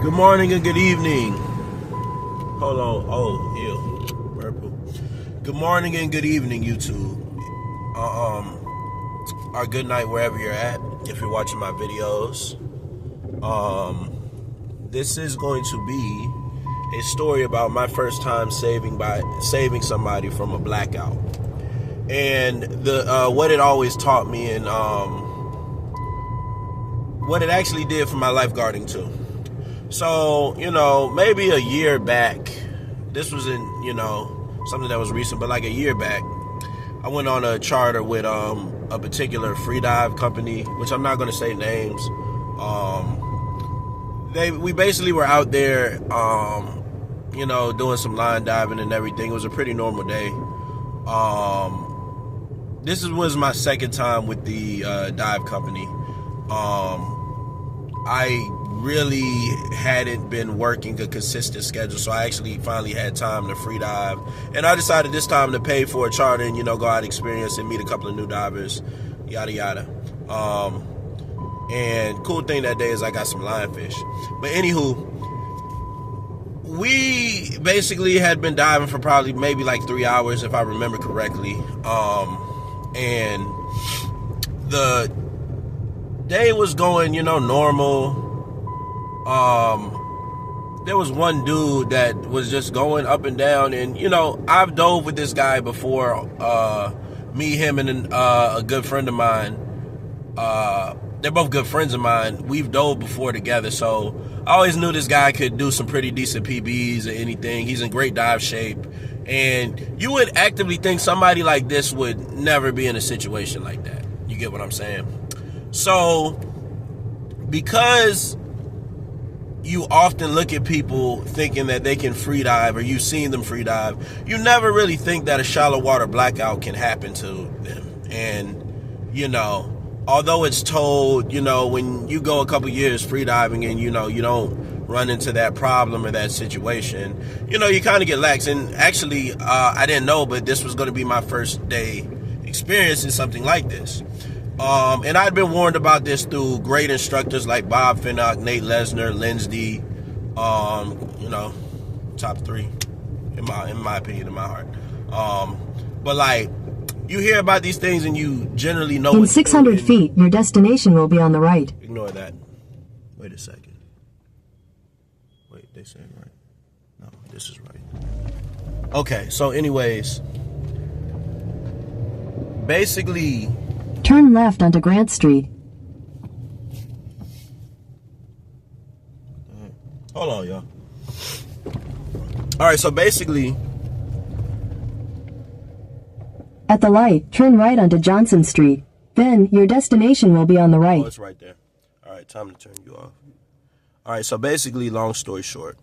Good morning and good evening. Hold on. Oh, ew. Purple. Good morning and good evening, YouTube. Or good night wherever you're at. If you're watching my videos. This is going to be a story about my first time saving somebody from a blackout. And what it always taught me and what it actually did for my lifeguarding too. So, maybe a year back, this was in, something that was recent, but like a year back, I went on a charter with a particular free dive company, which I'm not going to say names. We basically were out there, doing some line diving and everything. It was a pretty normal day. This was my second time with the dive company. I really hadn't been working a consistent schedule, so I actually finally had time to free dive. And I decided this time to pay for a charter and, go out, experience, and meet a couple of new divers, yada, yada. And cool thing that day is I got some lionfish. But anywho, we basically had been diving for probably maybe like 3 hours, if I remember correctly. And the day was going, normal. There was one dude that was just going up and down, and I've dove with this guy before. Me, him, and a good friend of mine. They're both good friends of mine. We've dove before together, so I always knew this guy could do some pretty decent PBs or anything. He's in great dive shape, and you would actively think somebody like this would never be in a situation like that. You get what I'm saying? So, because you often look at people thinking that they can free dive, or you've seen them free dive, you never really think that a shallow water blackout can happen to them. And, although it's told, when you go a couple years free diving and, you don't run into that problem or that situation, you kind of get lax. And actually, I didn't know, but this was going to be my first day experiencing something like this. And I'd been warned about this through great instructors like Bob Finnock, Nate Lesnar, Lindsay, top three in my opinion, in my heart. But like, you hear about these things and you generally know. In 600 feet, your destination will be on the right. Ignore that. Wait a second. Wait, they said right. No, this is right. Okay, so anyways, basically, turn left onto Grant Street. Hold on, y'all. All right, so basically, at the light, turn right onto Johnson Street. Then your destination will be on the right. Oh, it's right there. All right, time to turn you off. All right, so basically, long story short,